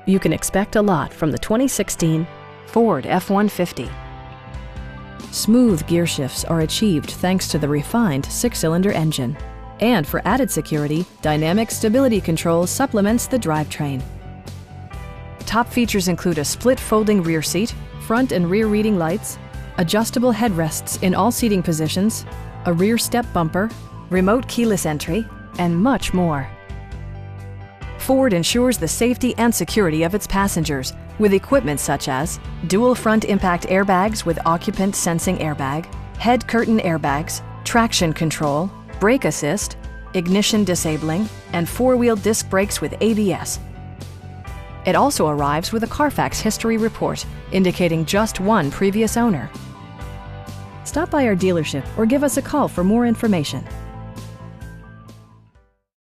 You can expect a lot from the 2016 Ford F-150. Smooth gear shifts are achieved thanks to the refined six-cylinder engine. And for added security, dynamic stability control supplements the drivetrain. Top features include a split folding rear seat, front and rear reading lights, adjustable headrests in all seating positions, a rear step bumper, remote keyless entry, and much more. Ford ensures the safety and security of its passengers with equipment such as dual front impact airbags with occupant sensing airbag, head curtain airbags, traction control, brake assist, ignition disabling, and four-wheel disc brakes with ABS. It also arrives with a Carfax history report indicating just one previous owner. Stop by our dealership or give us a call for more information.